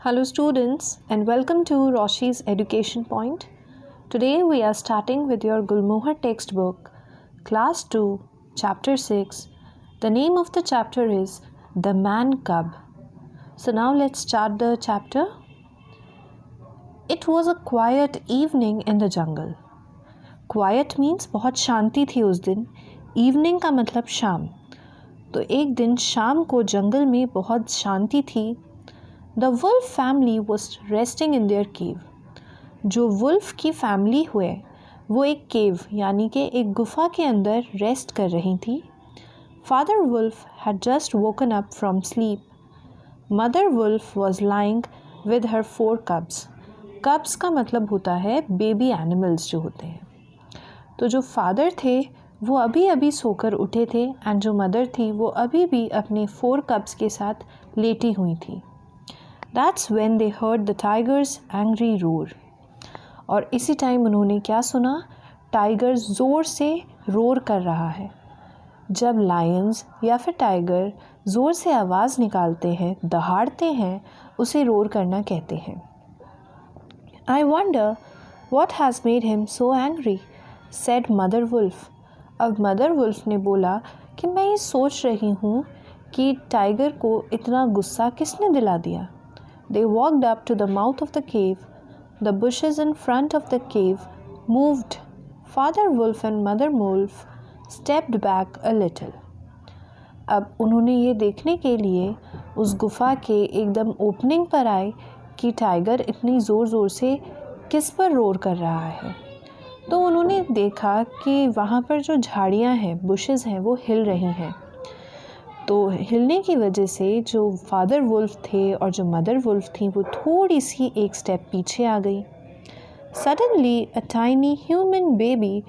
Hello students and welcome to Roshi's Education Point. Today we are starting with your Gulmohar textbook, Class 2, Chapter 6. The name of the chapter is The Man Cub. So now let's start the chapter. It was a quiet evening in the jungle. Quiet means बहुत शांति थी उस दिन. Evening का मतलब शाम. तो एक दिन शाम को जंगल में बहुत शांति थी. The wolf family was resting in their cave. जो wolf की फैमिली हुए वो एक केव यानी कि एक गुफा के अंदर रेस्ट कर रही थी. Father wolf had just woken up from sleep. Mother wolf was lying with her 4 cubs. Cubs का मतलब होता है बेबी एनिमल्स जो होते हैं. तो जो फादर थे वो अभी अभी सोकर उठे थे एंड जो मदर थी वो अभी भी अपने 4 cubs के साथ लेटी हुई थी. That's when they heard the tiger's angry roar. और इसी टाइम उन्होंने क्या सुना? टाइगर ज़ोर से रोर कर रहा है. जब लायंस या फिर टाइगर ज़ोर से आवाज़ निकालते हैं, दहाड़ते हैं, उसे रोर करना कहते हैं. I wonder what has made him so angry, said Mother Wolf. अब मदर वुल्फ ने बोला कि मैं ये सोच रही हूँ कि टाइगर को इतना गुस्सा किसने दिला दिया. They walked up to the mouth of the cave. The bushes in front of the cave moved. Father Wolf and Mother Wolf stepped back a little. अब उन्होंने ये देखने के लिए उस गुफा के एकदम ओपनिंग पर आए कि टाइगर इतनी ज़ोर ज़ोर से किस पर रोर कर रहा है. तो उन्होंने देखा कि वहाँ पर जो झाड़ियाँ हैं, बुशेस हैं, वो हिल रही हैं. तो हिलने की वजह से जो फादर वुल्फ थे और जो मदर वुल्फ थी वो थोड़ी सी एक स्टेप पीछे आ गई. Suddenly a tiny human baby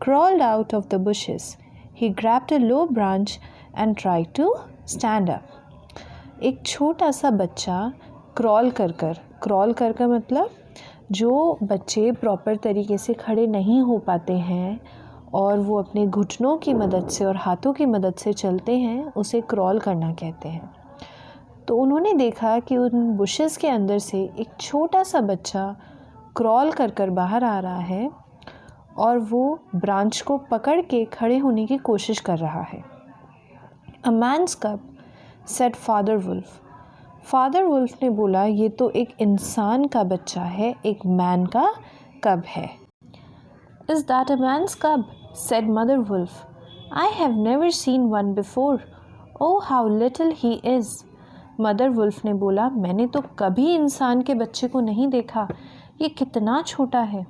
crawled out of the bushes. He grabbed a low branch and tried to stand up. एक छोटा सा बच्चा क्रॉल कर मतलब जो बच्चे प्रॉपर तरीके से खड़े नहीं हो पाते हैं और वो अपने घुटनों की मदद से और हाथों की मदद से चलते हैं, उसे क्रॉल करना कहते हैं. तो उन्होंने देखा कि उन बुशेस के अंदर से एक छोटा सा बच्चा क्रॉल कर बाहर आ रहा है और वो ब्रांच को पकड़ के खड़े होने की कोशिश कर रहा है. A man's cub, said father wolf. Father wolf ने बोला ये तो एक इंसान का बच्चा है, एक मैन का कब है. Is that a man's cub? said Mother Wolf. I have never seen one before. Oh, how little he is. Mother Wolf ने बोला मैंने तो कभी इंसान के बच्चे को नहीं देखा, ये कितना छोटा है.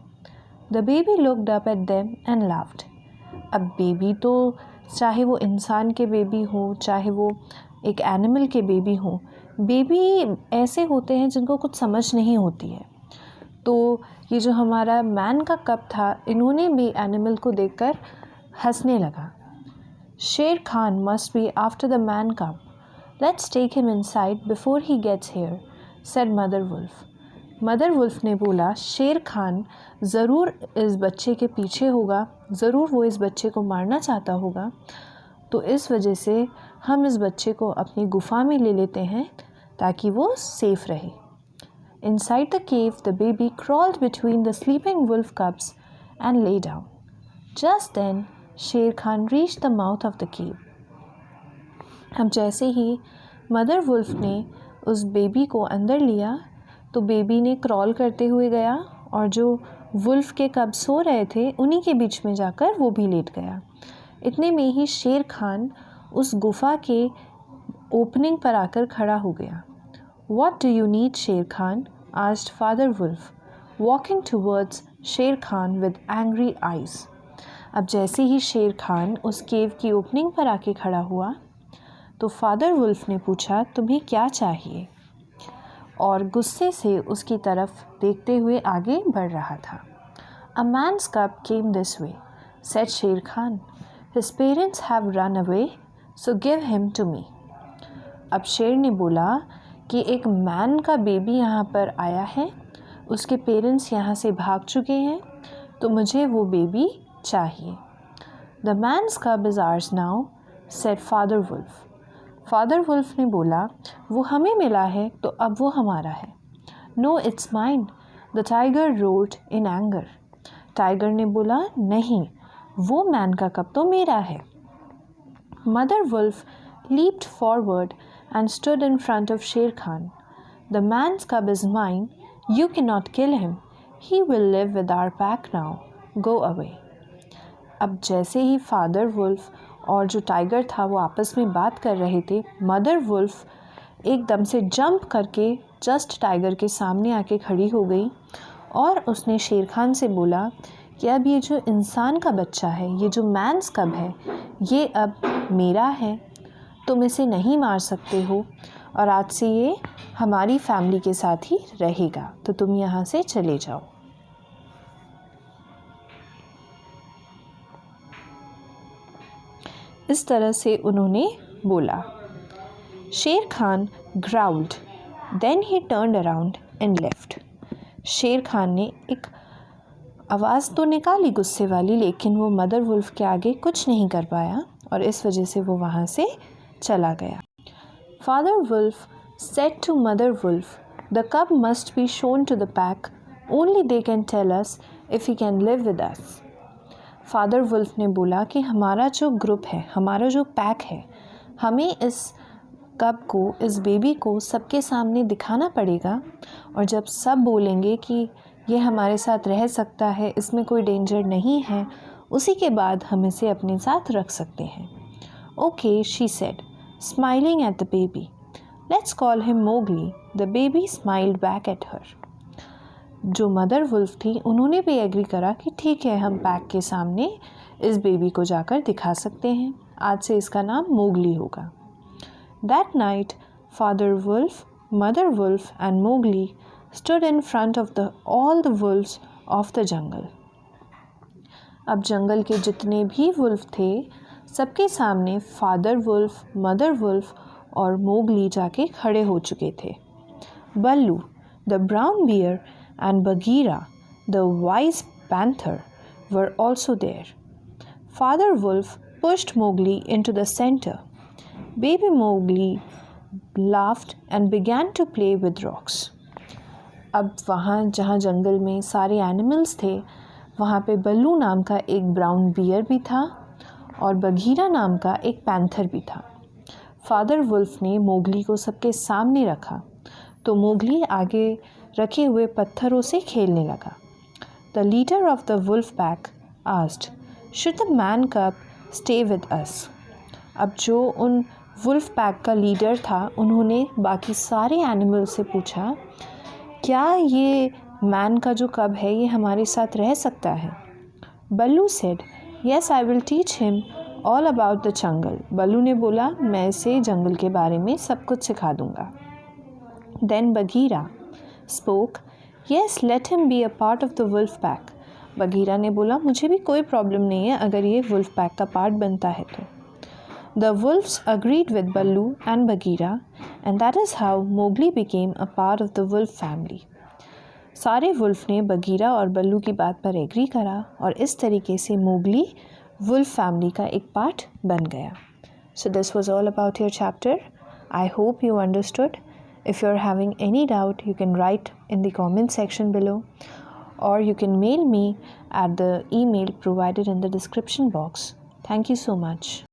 The baby looked up at them and laughed. अब बेबी तो चाहे वो इंसान के बेबी हो, चाहे वो एक एनिमल के बेबी हो, बेबी ऐसे होते हैं जिनको कुछ समझ नहीं होती है. तो ये जो हमारा मैन का कप था, इन्होंने भी एनिमल को देखकर हंसने लगा. Shere Khan must be after the man cub. Let's take him inside before he gets here, said mother wolf. Mother wolf ने बोला शेर खान ज़रूर इस बच्चे के पीछे होगा, ज़रूर वो इस बच्चे को मारना चाहता होगा. तो इस वजह से हम इस बच्चे को अपनी गुफा में ले लेते हैं ताकि वो सेफ रहे. Inside the cave, the baby crawled between the sleeping wolf cubs and lay down. Just then, Sher Khan reached the mouth of the cave. अब जैसे ही मदर वुल्फ ने उस बेबी को अंदर लिया तो बेबी ने क्रॉल करते हुए गया और जो वुल्फ के कब सो रहे थे उन्हीं के बीच में जाकर वो भी लेट गया. इतने में ही शेर खान उस गुफा के ओपनिंग पर आकर खड़ा हो गया. What do you need, Sher Khan? asked Father Wolf, walking towards Sher Khan with angry eyes. अब जैसे ही शेर खान उस केव की ओपनिंग पर आके खड़ा हुआ तो फादर वुल्फ ने पूछा तुम्हें क्या चाहिए, और गुस्से से उसकी तरफ देखते हुए आगे बढ़ रहा था. A man's cub came this way, said Sher Khan. His parents have run away, so give him to me. अब शेर ने बोला कि एक मैन का बेबी यहाँ पर आया है, उसके पेरेंट्स यहाँ से भाग चुके हैं, तो मुझे वो बेबी चाहिए. The man's cub is ours now, said Father Wolf. Father wolf ने बोला वो हमें मिला है तो अब वो हमारा है. No it's mine, the tiger roared in anger. Tiger ने बोला, नहीं, वो मैन का कप तो मेरा है। Mother wolf leaped forward and stood in front of Sher Khan. The man's cub is mine. You cannot kill him. He will live with our pack now. Go away. अब जैसे ही father wolf और जो tiger था वो आपस में बात कर रहे थे, मदर वुल्फ एकदम से जंप करके जस्ट टाइगर के सामने आके खड़ी हो गई और उसने शेर खान से बोला कि अब ये जो इंसान का बच्चा है, ये जो मैंस कब है, ये अब मेरा है। तुम इसे नहीं मार सकते हो और आज से ये हमारी फैमिली के साथ ही रहेगा, तो तुम यहाँ से चले जाओ। इस तरह से उन्होंने बोला। Shere Khan growled, then he turned around and left. Shere Khan ने एक आवाज़ तो निकाली गुस्से वाली, लेकिन वो मदर वुल्फ के आगे कुछ नहीं कर पाया और इस वजह से वो वहाँ से चला गया। Father Wolf said to Mother Wolf, the cub must be shown to the pack, only they can tell us if he can live with us. Father wolf ने बोला कि हमारा जो ग्रुप है, हमारा जो पैक है, हमें इस कब को, इस बेबी को सबके सामने दिखाना पड़ेगा और जब सब बोलेंगे कि ये हमारे साथ रह सकता है, इसमें कोई डेंजर नहीं है, उसी के बाद हम इसे अपने साथ रख सकते हैं। Okay, she said, smiling at the baby, let's call him Mowgli. The baby smiled back at her. जो मदर वुल्फ थी उन्होंने भी एग्री करा कि ठीक है, हम पैक के सामने इस बेबी को जाकर दिखा सकते हैं, आज से इसका नाम मोगली होगा। That night father wolf, mother wolf and Mowgli stood in front of all the wolves of the jungle. अब जंगल के जितने भी वुल्फ थे, सबके सामने फादर वुल्फ, मदर वुल्फ और मोगली जाके खड़े हो चुके थे। Baloo, the brown bear and Bagheera, the wise panther were also there. Father Wolf pushed Mowgli into the center. Baby Mowgli laughed and began to play with rocks. अब वहाँ जहाँ जंगल में सारे एनिमल्स थे, वहाँ पे बल्लू नाम का एक ब्राउन बियर भी था और बगीरा नाम का एक पैंथर भी था। फादर वुल्फ ने मोगली को सबके सामने रखा तो मोगली आगे रखे हुए पत्थरों से खेलने लगा। The leader of the wolf pack asked, should the man cub stay with us. अब जो उन वुल्फ पैक का लीडर था, उन्होंने बाकी सारे एनिमल से पूछा, क्या ये मैन का जो कब है ये हमारे साथ रह सकता है? Baloo said, yes, I will teach him all about the jungle. Baloo ने बोला, मैं इसे जंगल के बारे में सब कुछ सिखा दूंगा। Then Bagheera spoke, yes, let him be a part of the wolf pack. Bagheera ने बोला, मुझे भी कोई प्रॉब्लम नहीं है अगर ये वुल्फ पैक का पार्ट बनता है तो। The wolves agreed with Ballu and Bagheera, and that is how Mowgli became a part of the wolf family. सारे वुल्फ ने बगीरा और बल्लू की बात पर एग्री करा और इस तरीके से मोगली वुल्फ फैमिली का एक पार्ट बन गया। So this was all about your chapter. I hope you understood. If you're having any doubt, you can write in the comment section below, or you can mail me at the email provided in the description box. Thank you so much.